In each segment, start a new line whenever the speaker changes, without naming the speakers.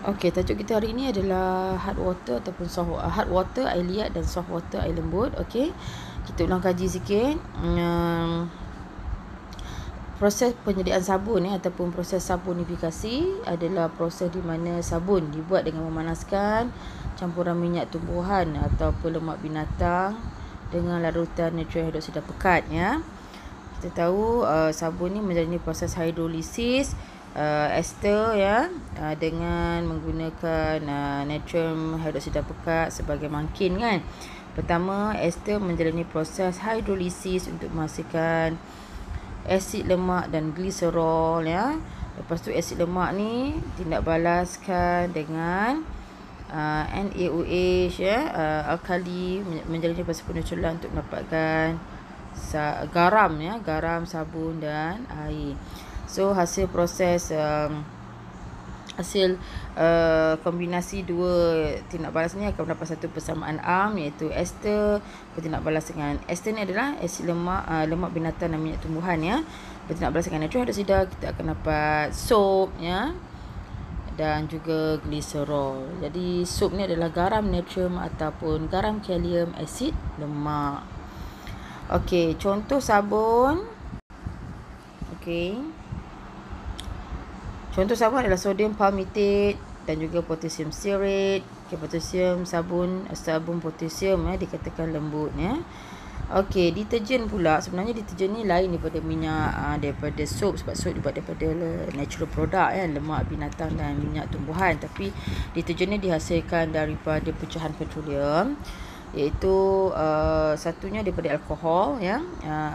Okey, tajuk kita hari ini adalah hard water ataupun hard water, air liat dan soft water, air lembut. Okey. Kita ulang kaji sikit. Proses penyediaan sabun ataupun proses sabunifikasi adalah proses di mana sabun dibuat dengan memanaskan campuran minyak tumbuhan ataupun lemak binatang dengan larutan natrium hidroksida pekat ya. Kita tahu sabun ni menjalani proses hidrolisis ester ya, dengan menggunakan natrium hidroksida pekat sebagai mangkin kan. Pertama, ester menjalani proses hidrolisis untuk menghasilkan asid lemak dan gliserol ya. Lepas tu asid lemak ni tindak balaskan dengan NaOH ya, alkali, menjalani proses peneculan untuk mendapatkan garam ya, garam, sabun dan air. So hasil proses kombinasi dua tindak balas ni akan mendapat satu persamaan arm, iaitu ester bertindak balas dengan ester ni adalah asid lemak, lemak binatang dan minyak tumbuhan ya. Bertindak balas dengan natrium hidroksida, kita akan dapat soap ya, dan juga gliserol. Jadi soap ni adalah garam natrium ataupun garam kalium, asid lemak. Okey, contoh sabun. Okey. Contoh sabun adalah sodium palmitate dan juga potassium stearate. Okay, potassium sabun potassium dikatakan lembut ya. Okey, deterjen pula, sebenarnya deterjen ni lain daripada minyak, daripada soap, sebab soap dibuat daripada natural product ya, lemak binatang dan minyak tumbuhan. Tapi deterjen ni dihasilkan daripada pecahan petroleum, iaitu satunya daripada alkohol ya.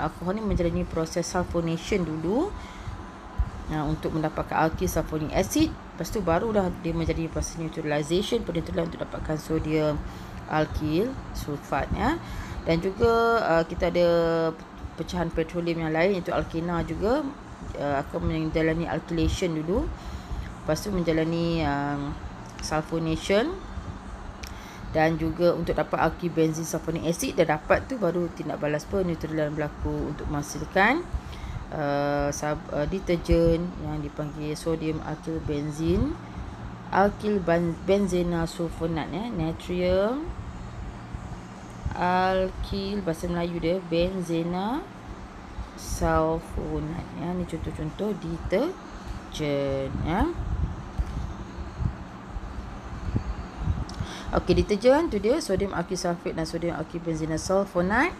Alkohol ni menjalani proses sulfonation dulu untuk mendapatkan alkyl sulfonic acid. Lepas tu barulah dia menjadi proses neutralization, peneutralan untuk dapatkan sodium alkyl sulfat ya. Dan juga kita ada pecahan petroleum yang lain, iaitu alkena juga, akan menjalani alkylation dulu. Lepas tu menjalani sulfonation, dan juga untuk dapat alkyl benzene sulfonic acid dah dapat tu, baru tindak balas peneutralan berlaku untuk menghasilkan deterjen yang dipanggil sodium alkyl benzene, alkyl benzena sulfonat ya, natrium alkyl, bahasa Melayu dia benzena sulfonat ya. Ni contoh-contoh deterjen ya. Okey, deterjen tu dia sodium alkyl sulfate dan sodium alkyl benzena sulfonat.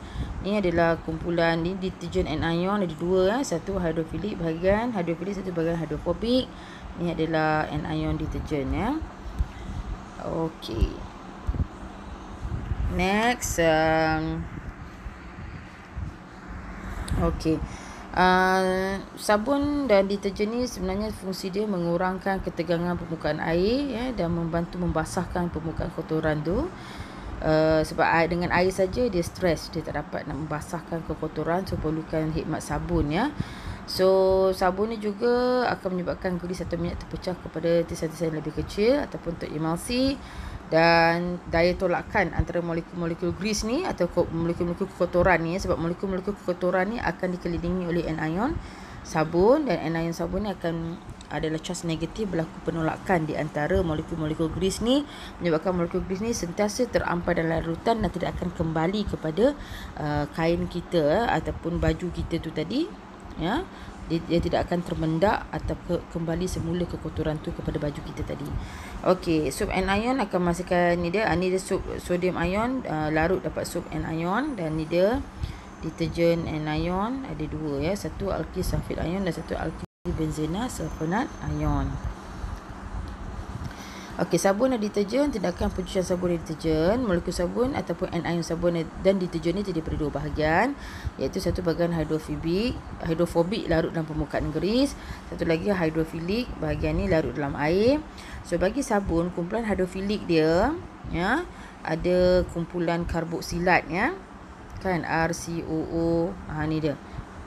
Ini adalah kumpulan ni deterjen anion, ada dua satu hidrofilik bahagian hidrofilik, satu bahagian hidrofobik. Ini adalah anion deterjen ya. Okey. Next, okey. Sabun dan deterjen ni sebenarnya fungsi dia mengurangkan ketegangan permukaan air ya, dan membantu membasahkan permukaan kotoran tu. Sebab dengan air saja dia stres, dia tak dapat nak membasahkan kekotoran, so perlukan khidmat sabun ya. So sabun ni juga akan menyebabkan grease atau minyak terpecah kepada tisan-tisan yang lebih kecil ataupun untuk emulsi, dan daya tolakan antara molekul-molekul grease ni atau molekul-molekul kekotoran ni, sebab molekul-molekul kekotoran ni akan dikelilingi oleh anion sabun, dan anion sabun ni akan adalah charge negatif, berlaku penolakan di antara molekul-molekul grease ni, menyebabkan molekul grease ni sentiasa terampai dalam larutan dan tidak akan kembali kepada kain kita ataupun baju kita tu tadi ya. Dia tidak akan termendak atau kembali semula kekotoran tu kepada baju kita tadi. Okey, soap anion akan menghasilkan ni dia sodium ion, larut dapat soap anion, dan ni dia deterjen anion, ada dua ya, satu alkyl sulfate ion dan satu alkyl benzena sulfonat ion. Okey, sabun dan deterjen, tindakan pencucian sabun dan deterjen. Molekul sabun ataupun anion sabun dan deterjen ni terdiri daripada dua bahagian, iaitu satu bahagian hidrofobik larut dalam permukaan grease, satu lagi hidrofilik, bahagian ni larut dalam air. So bagi sabun, kumpulan hidrofilik dia ya, ada kumpulan karboksilat ya kan, RCOO, ni dia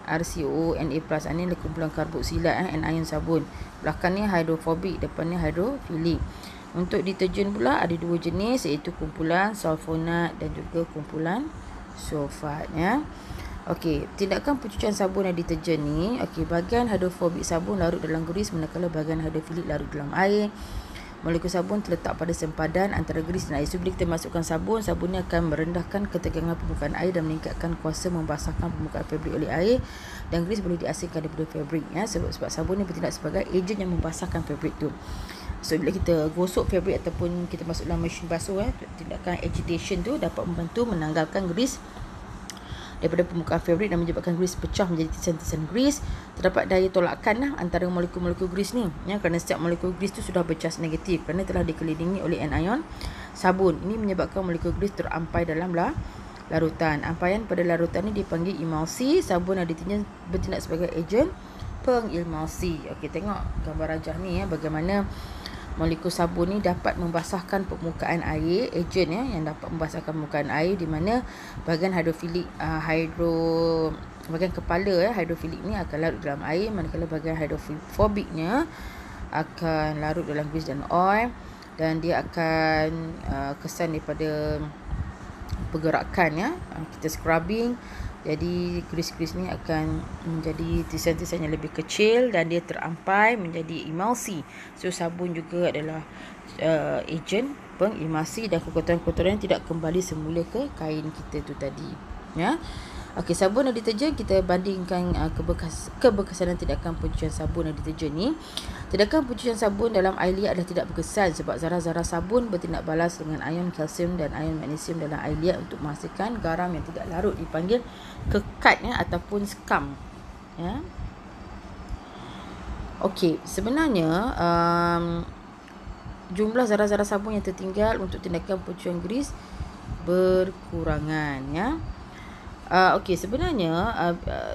RCOO Na+, ni adalah kumpulan karboksilat anion sabun. Belakang ni hidrofobik, depan ni hidrofilik. Untuk deterjen pula ada dua jenis, iaitu kumpulan sulfonat dan juga kumpulan sulfat ya. Okey, tindakan pencucian sabun dan deterjen ni, okey, bahagian hidrofobik sabun larut dalam grease, manakala bahagian hidrofilik larut dalam air. molekul sabun terletak pada sempadan antara grease dan air. So bila kita masukkan sabun, sabun ni akan merendahkan ketegangan permukaan air dan meningkatkan kuasa membasahkan permukaan fabrik oleh air, dan grease boleh diasingkan daripada fabrik ya, sebab sabun ni bertindak sebagai ejen yang membasahkan fabrik tu. So bila kita gosok fabrik ataupun kita masuk dalam mesin basuh tindakan agitation tu dapat membantu menanggalkan grease daripada permukaan fabrik dan menyebabkan grease pecah menjadi tisian-tisian grease. Terdapat daya tolakkan lah antara molekul-molekul grease ni ya, kerana setiap molekul grease tu sudah bercas negatif kerana telah dikelilingi oleh anion sabun. Ini menyebabkan molekul grease terampai dalam larutan. Ampaian pada larutan ni dipanggil emulsi. Sabun yang bertindak sebagai ejen pengemulsi. Okey, tengok gambar rajah ni ya, bagaimana molekul sabun ni dapat membasahkan permukaan air, ejen ya, yang dapat membasahkan permukaan air, di mana bahagian hidrofilik bahagian kepala hidrofilik ni akan larut dalam air, manakala bahagian hidrofobiknya akan larut dalam grease dan oil, dan dia akan kesan daripada pergerakan ya. Kita scrubbing, jadi grease-grease ni akan menjadi tisian-tisian yang lebih kecil dan dia terampai menjadi emulsi. So sabun juga adalah ejen pengemulsi dan kotoran-kotoran tidak kembali semula ke kain kita tu tadi ya. Okey, sabun dan deterjen kita bandingkan kebekasan dan tindakan pencucian sabun dan deterjen ni. Tindakan pencucian sabun dalam air liat adalah tidak berkesan sebab zarah-zarah sabun bertindak balas dengan ion kalsium dan ion magnesium dalam air liat untuk menghasilkan garam yang tidak larut, dipanggil kekat ya, ataupun scum ya. Okey, sebenarnya jumlah zarah-zarah sabun yang tertinggal untuk tindakan pencucian grease berkurangan ya. Okey, sebenarnya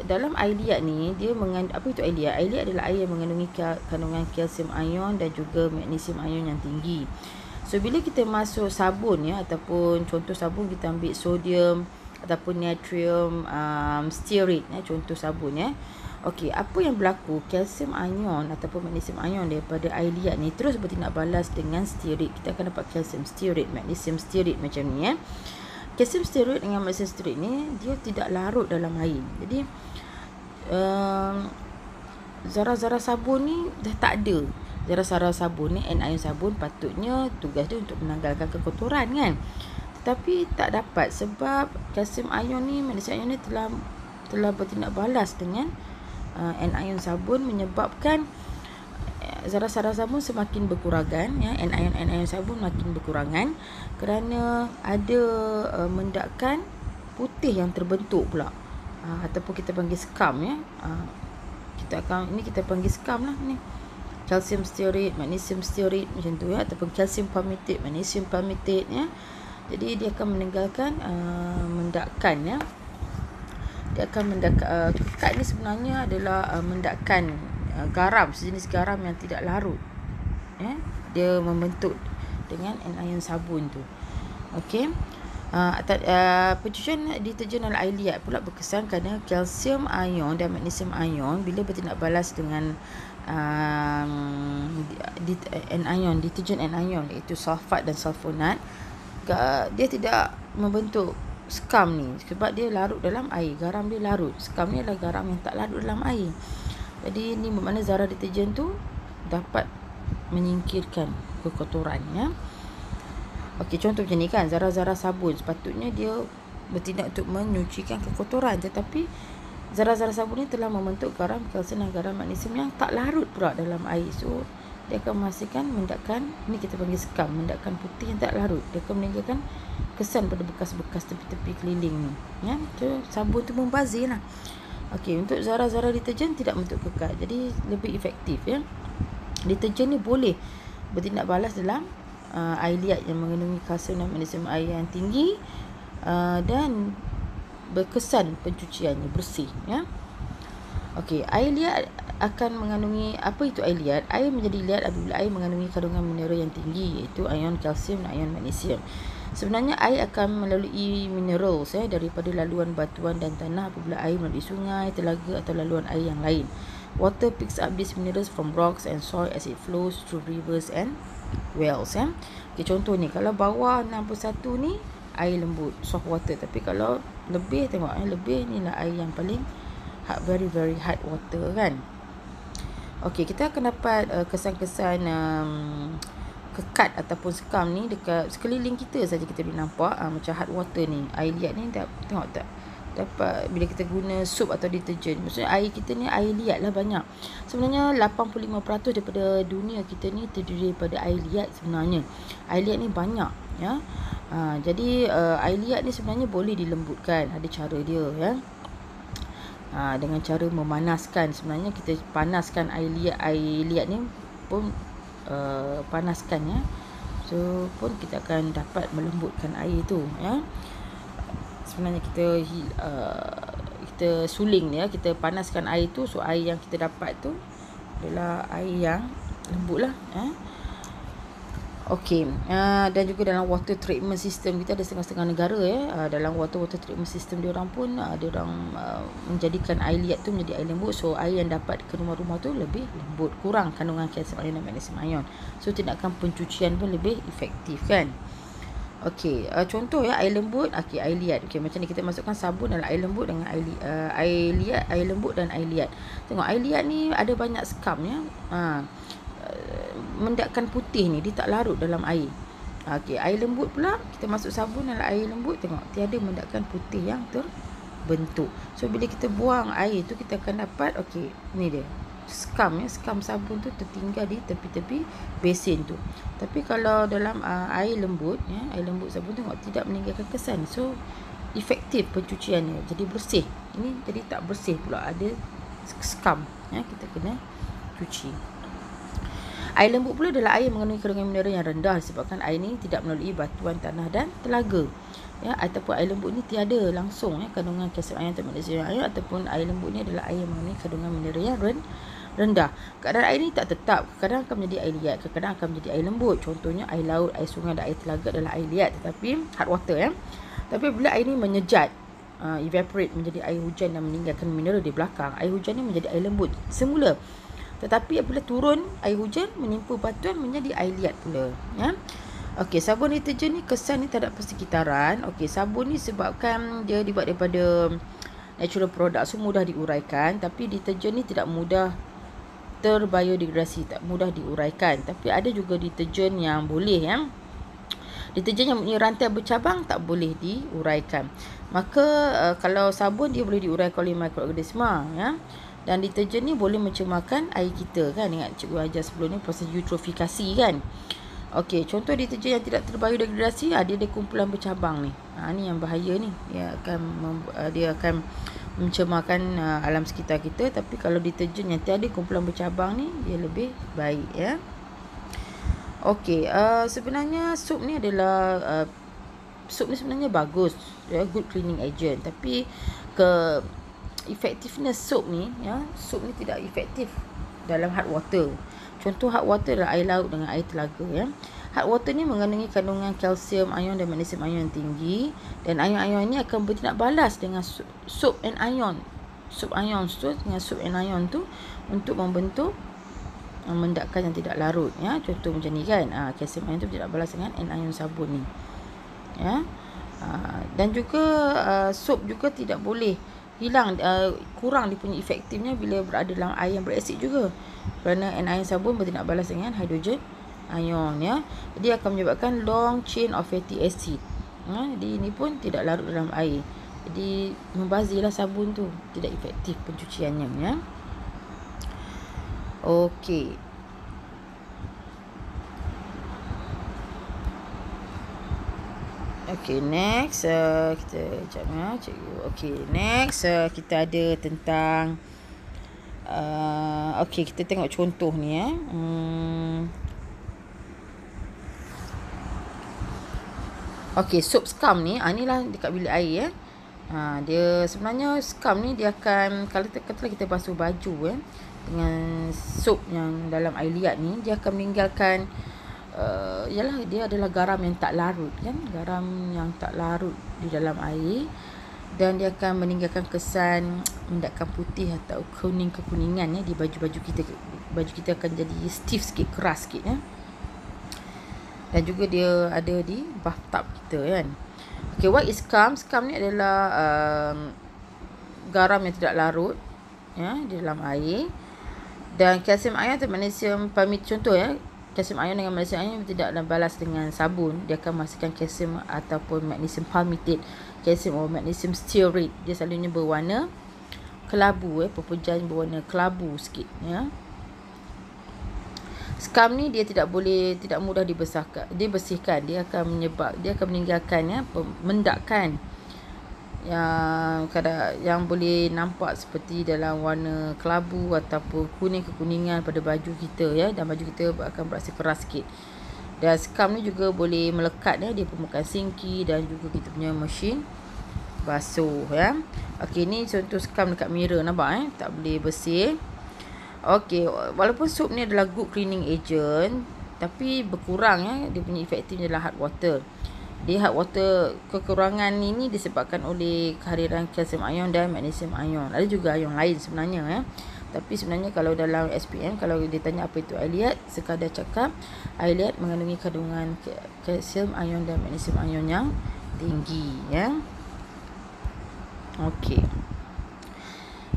dalam air liat ni dia apa itu air liat? Air liat adalah air yang mengandungi kandungan kalsium ion dan juga magnesium ion yang tinggi. So bila kita masuk sabun ya, ataupun contoh sabun kita ambil sodium ataupun natrium stearate ya, contoh sabun ya. Okey, apa yang berlaku? Kalsium ion ataupun magnesium ion daripada air liat ni terus bertindak balas dengan stearate. Kita akan dapat kalsium stearate, magnesium stearate macam ni ya. Kalsium stearate dengan magnesium stearate ni dia tidak larut dalam air. Jadi zarah-zarah sabun ni dah tak ada. Zarah-zarah sabun ni, anion sabun patutnya tugas dia untuk menanggalkan kekotoran kan. Tetapi tak dapat sebab kalsium ion ni, magnesium ion ni telah bertindak balas dengan anion sabun, menyebabkan zarah-zarah sabun semakin berkurangan ya, anion sabun makin berkurangan kerana ada mendakan putih yang terbentuk pula, ataupun kita panggil scum ya. Kita panggil scum lah ni, calcium stearate, magnesium stearate macam tu ya, ataupun calcium palmitate, magnesium palmitate ya. Jadi dia akan meninggalkan mendakan ya. Dia akan mendakan kekat ni sebenarnya adalah mendakan garam, sejenis garam yang tidak larut ya. Dia membentuk dengan anion sabun tu. Okey, pencucian deterjen dalam air liat pula berkesan kerana kalsium ion dan magnesium ion bila bertindak balas dengan deterjen anion iaitu sulfat dan sulfonat, dia tidak membentuk scum ni sebab dia larut dalam air. Garam dia larut, scum ni adalah garam yang tak larut dalam air. Jadi ini bermakna zarah deterjen tu dapat menyingkirkan kekotoran ya. Okey, contoh macam ni kan, zarah-zarah sabun sepatutnya dia bertindak untuk menyucikan kekotoran, tetapi zarah-zarah sabun ni telah membentuk garam, kalsium dan garam magnesium yang tak larut pula dalam air. So dia akan menghasilkan mendakan, ini kita panggil scum, mendakan putih yang tak larut. Dia akan meninggalkan kesan pada bekas-bekas tepi-tepi keliling ni ya. So sabun tu membazir lah. Okey, untuk zarah-zarah deterjen tidak bentuk kekal, jadi lebih efektif ya. Deterjen ni boleh bertindak balas dalam air liat yang mengandungi kalsium dan magnesium air yang tinggi, dan berkesan pencuciannya bersih ya. Okey, air liat akan mengandungi, apa itu air liat? Air menjadi liat apabila air mengandungi kandungan mineral yang tinggi iaitu ion kalsium dan ion magnesium. Sebenarnya air akan melalui mineral daripada laluan batuan dan tanah apabila air melalui sungai, telaga atau laluan air yang lain. Water picks up these minerals from rocks and soil as it flows through rivers and wells ya. Okay, contoh ni, kalau bawah 61 ni air lembut, soft water. Tapi kalau lebih, tengok lebih ni lah air yang paling hard, very very hard water kan. Okey, kita akan dapat kesan-kesan kekat ataupun sekam ni dekat sekeliling kita saja kita boleh nampak. Macam hard water ni, air liat ni tengok tak, dapat bila kita guna sup atau deterjen. Maksudnya air kita ni air liat lah banyak. Sebenarnya 85% daripada dunia kita ni terdiri daripada air liat sebenarnya. Air liat ni banyak ya. Jadi air liat ni sebenarnya boleh dilembutkan, ada cara dia ya. Dengan cara memanaskan, sebenarnya kita panaskan air liat ni pun panaskan ya. So pun kita akan dapat melembutkan air tu ya. Sebenarnya kita suling ya, kita panaskan air tu, so air yang kita dapat tu adalah air yang lembut lah ya. Okey, dan juga dalam water treatment system kita ada setengah-setengah negara ya. Dalam water treatment system diorang pun diorang menjadikan air liat tu menjadi air lembut. So air yang dapat ke rumah-rumah tu lebih lembut, kurang kandungan kalsium ion dan magnesium ion. So tindakan pencucian pun lebih efektif kan. Okey, contoh ya air lembut, okey air liat. Okey, macam ni kita masukkan sabun dalam air lembut dengan air liat, air lembut dan air liat. Tengok air liat ni ada banyak skam ya. Mendakan putih ni dia tak larut dalam air. Okey, air lembut pula kita masuk sabun dalam air lembut, tengok tiada mendakan putih yang terbentuk. So bila kita buang air tu kita akan dapat okey, ni dia. Skam ya, skam sabun tu tertinggal di tepi-tepi besin tu. Tapi kalau dalam air lembut ya, air lembut sabun tengok tidak meninggalkan kesan. So efektif pencuciannya, jadi bersih. Ini jadi tak bersih pula, ada skam ya, kita kena cuci. Air lembut pula adalah air mengandungi kandungan mineral yang rendah disebabkan air ni tidak melalui batuan tanah dan telaga. Ya, ataupun air lembut ni tiada langsung ya kandungan kalsium ion atau magnesium ion, ataupun air lembut ni adalah air mengandungi kandungan mineral yang rendah. Keadaan air ni tak tetap, kadang akan menjadi air liat, kadang akan menjadi air lembut. Contohnya air laut, air sungai dan air telaga adalah air liat, tetapi hard water ya. Tapi bila air ni menyejat, evaporate menjadi air hujan dan meninggalkan mineral di belakang, air hujan ni menjadi air lembut semula. Tetapi apabila turun air hujan menimpa batuan menjadi air liat pula ya. Okey, sabun deterjen ni kesan ni terhadap persekitaran. Okey, sabun ni sebabkan dia dibuat daripada natural product, so mudah diuraikan. Tapi deterjen ni tidak mudah terbiodegradasi, tak mudah diuraikan. Tapi ada juga deterjen yang boleh ya. Deterjen yang mempunyai rantai bercabang tak boleh diuraikan. Maka kalau sabun dia boleh diuraikan oleh mikroorganisma ya. Dan deterjen ni boleh mencemarkan air kita kan. Ingat cikgu ajar sebelum ni proses eutrofikasi kan. Okey, contoh deterjen yang tidak terbiodegradasi, dia ada kumpulan bercabang ni. Ni yang bahaya ni. Dia akan mencemarkan alam sekitar kita. Tapi kalau deterjen yang tiada kumpulan bercabang ni, dia lebih baik ya. Okey, sebenarnya sup ni adalah sup ni sebenarnya bagus ya, good cleaning agent. Tapi effectiveness sup ni ya, sup ni tidak efektif dalam hard water. Contoh hard water adalah air laut dengan air telaga ya. Hard water ni mengandungi kandungan kalsium ion dan magnesium ion tinggi, dan ion-ion ni akan bertindak balas dengan sup and ion. Sup ion tu dengan sup and ion tu untuk membentuk mendakan yang tidak larut ya. Contoh macam ni kan. Kalsium ion tu tidak balas dengan anion sabun ni. Ya. Dan juga sup juga tidak boleh hilang, kurang dia punya efektifnya bila berada dalam air yang berasid juga. Kerana anion sabun bertindak balas dengan hidrogen ion ya. Dia akan menyebabkan long chain of fatty acid. Jadi ini pun tidak larut dalam air. Jadi membazirlah sabun tu, tidak efektif pencuciannya ya. Okey. Okey, next kita jap ya cikgu. Okey, next kita ada tentang okey, kita tengok contoh ni ya. Okey, sup skam ni, inilah dekat bilik air ya. Dia sebenarnya skam ni dia akan, kalau kita basuh baju ya dengan sup yang dalam air liat ni, dia akan meninggalkan dia adalah garam yang tak larut kan, garam yang tak larut di dalam air, dan dia akan meninggalkan kesan mendakan putih atau kekuningan ya di baju-baju kita. Baju kita akan jadi stiff sikit, keras sikit ya. Dan juga dia ada di bathtub kita kan. Okay, what is scum? Scum ni adalah garam yang tidak larut ya di dalam air. Dan kalsium ion atau magnesium palmitate, contoh ya, kalsium ion dengan magnesium ion tidak balas dengan sabun, dia akan menghasilkan kalsium ataupun magnesium palmitate, kalsium atau magnesium stearate. Dia selalunya berwarna kelabu, perpecahan berwarna kelabu sikit ya. Scum ni dia tidak mudah dibersihkan. Dia akan meninggalkan mendakkan yang boleh nampak seperti dalam warna kelabu ataupun kuning kekuningan pada baju kita ya, dan baju kita akan berasa keras sikit. Dan scum ni juga boleh melekat ya di permukaan sinki dan juga kita punya mesin basuh ya. Okey, ni contoh scum dekat mirror, nampak tak boleh bersih. Okey, walaupun soap ni adalah good cleaning agent, tapi berkurang ya dia punya efektifnya dalam hard water. Di hard water, kekurangan ini disebabkan oleh kehadiran kalsium ion dan magnesium ion. Ada juga ion lain sebenarnya ya. Tapi sebenarnya kalau dalam SPM, kalau ditanya apa itu air liat, sekadar cakap air liat mengandungi kandungan kalsium ion dan magnesium ion yang tinggi ya. Okey.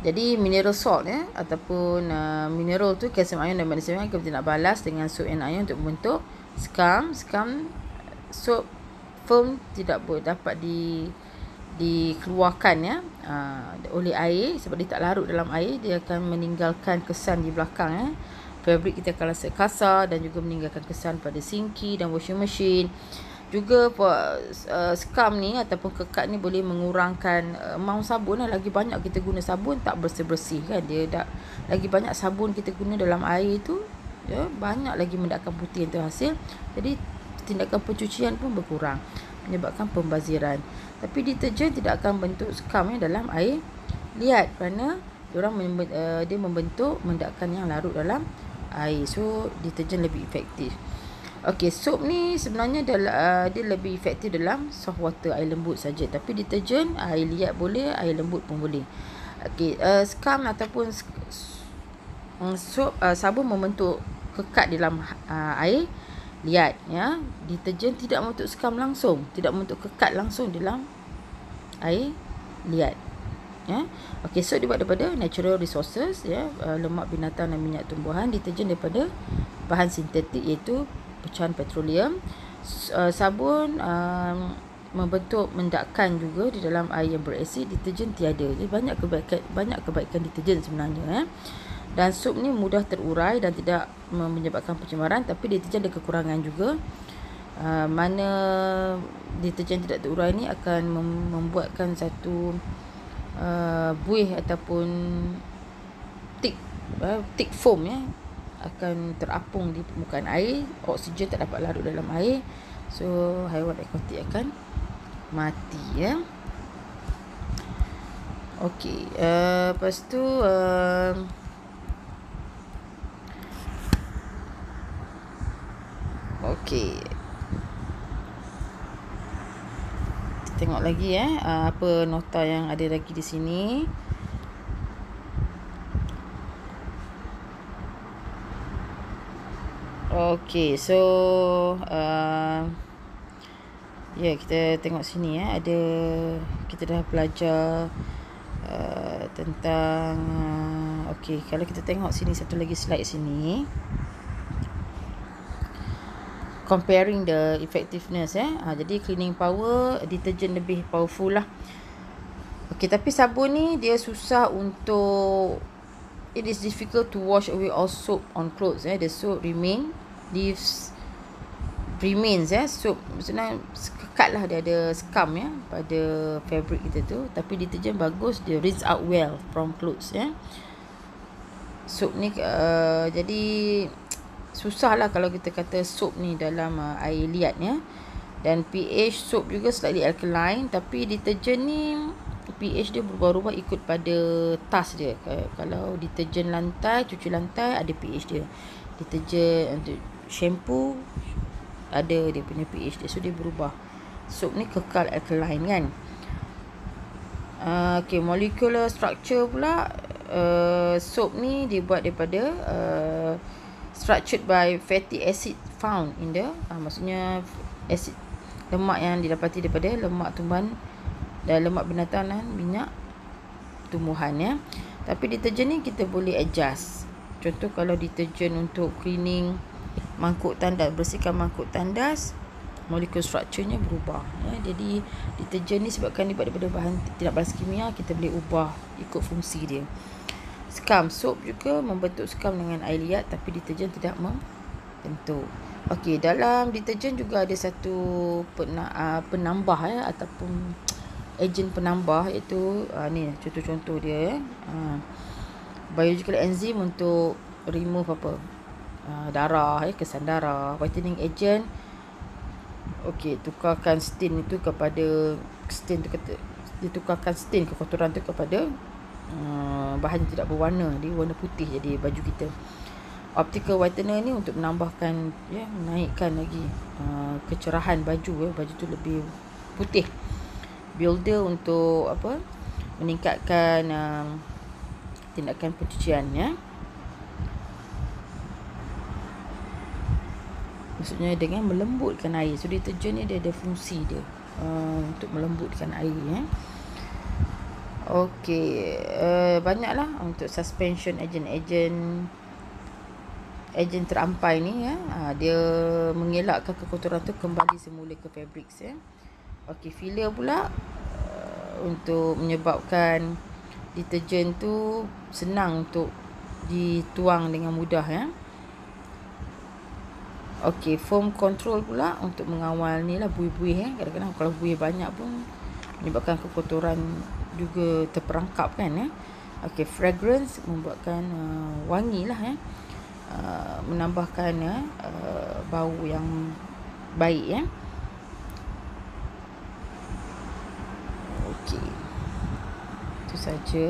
Jadi mineral salt ya, ataupun mineral tu kalsium ion dan magnesium ion kita nak balas dengan soap and ion untuk membentuk scum. Soap foam tidak boleh dapat dikeluarkan ya oleh air, sebab dia tak larut dalam air, dia akan meninggalkan kesan di belakang ya. Fabric kita akan rasa kasar dan juga meninggalkan kesan pada sinki dan washing machine. Juga scum ni ataupun kekat ni boleh mengurangkan amount sabun lah. Lagi banyak kita guna sabun tak bersih-bersih kan, dia dah lagi banyak sabun kita guna dalam air tu ya, banyak lagi mendapatkan putih yang terhasil. Jadi tindakan pencucian pun berkurang, menyebabkan pembaziran. Tapi deterjen tidak akan bentuk scum dalam air liat kerana dia membentuk mendakan yang larut dalam air. So deterjen lebih efektif. Okey, soap ni sebenarnya dia lebih efektif dalam soft water, air lembut saja. Tapi deterjen air liat boleh, air lembut pun boleh. Okey, scum ataupun soap, sabun membentuk kekat dalam air liat ya. Deterjen tidak membentuk scum langsung, tidak membentuk kekat langsung dalam air liat ya. Okey, soap dibuat daripada natural resources ya, lemak binatang dan minyak tumbuhan. Deterjen daripada bahan sintetik iaitu pecahan petroleum. Sabun membentuk mendakan juga di dalam air yang berasid. Deterjen tiada. Jadi banyak kebaikan deterjen sebenarnya. Dan soap ni mudah terurai dan tidak menyebabkan pencemaran, tapi deterjen ada kekurangan juga. Mana deterjen tidak terurai ni akan membuatkan satu buih ataupun thick foam ya, akan terapung di permukaan air. Oksigen tak dapat larut dalam air, so haiwan akuatik akan mati ya. Okey, lepas tu okey, kita tengok lagi apa nota yang ada lagi di sini. Okey, so kita tengok sini ada, kita dah belajar tentang okey, kalau kita tengok sini satu lagi slide sini, comparing the effectiveness jadi cleaning power deterjen lebih powerful lah. Okey, tapi sabun ni dia susah untuk, it is difficult to wash away all soap on clothes the soap remains soap maksudnya kekat lah, dia ada scum pada fabric kita tu. Tapi deterjen bagus, dia rinse out well from clothes soap ni jadi susah lah kalau kita kata soap ni dalam air liat Dan pH soap juga slightly alkaline, tapi deterjen ni pH dia berubah-ubah ikut pada task dia. Kalau deterjen lantai, cuci lantai, ada pH dia. Deterjen untuk shampoo ada dia punya pH dia, so dia berubah. Soap ni kekal alkaline kan. Okay, molecular structure pula, soap ni dibuat daripada structured by fatty acid found in the maksudnya acid, lemak yang didapati daripada lemak tumbuhan dan lemak binatang dan minyak tumbuhan Tapi deterjen ni kita boleh adjust. Contoh kalau deterjen untuk cleaning mangkuk tandas, bersihkan mangkuk tandas, molekul strukturnya berubah ya. Jadi deterjen ni sebabkan dia daripada bahan tidak balas kimia, kita boleh ubah ikut fungsi dia. Scum, soap juga membentuk scum dengan air liat, tapi deterjen tidak membentuk. Okey, dalam deterjen juga ada satu penambah ya, ataupun ejen penambah, iaitu ni contoh-contoh dia ya. Biological enzyme untuk remove darah ya, kesan darah. Whitening agent, okey, tukarkan stain itu kepada ditukarkan stain kekotoran tu kepada bahan yang tidak berwarna, dia warna putih jadi baju kita. Optical whitener ni untuk menambahkan ya, menaikkan lagi kecerahan baju ya, baju tu lebih putih. Builder untuk meningkatkan tindakan pencucian ya. Maksudnya dengan melembutkan air. So deterjen ni dia ada fungsi dia untuk melembutkan air ya. Okey, banyaklah untuk suspension ejen terampai ni ya. Dia mengelakkan kekotoran tu kembali semula ke fabrik ya. Okey, filler pula untuk menyebabkan deterjen tu senang untuk dituang dengan mudah ya. Okey, foam control pula untuk mengawal ni lah buih-buih ya. Kadang-kadang kalau buih banyak pun menyebabkan kekotoran juga terperangkap kan ya. Okey, fragrance membuatkan wangi lah ya. Menambahkan bau yang baik ya. Okey, itu saja.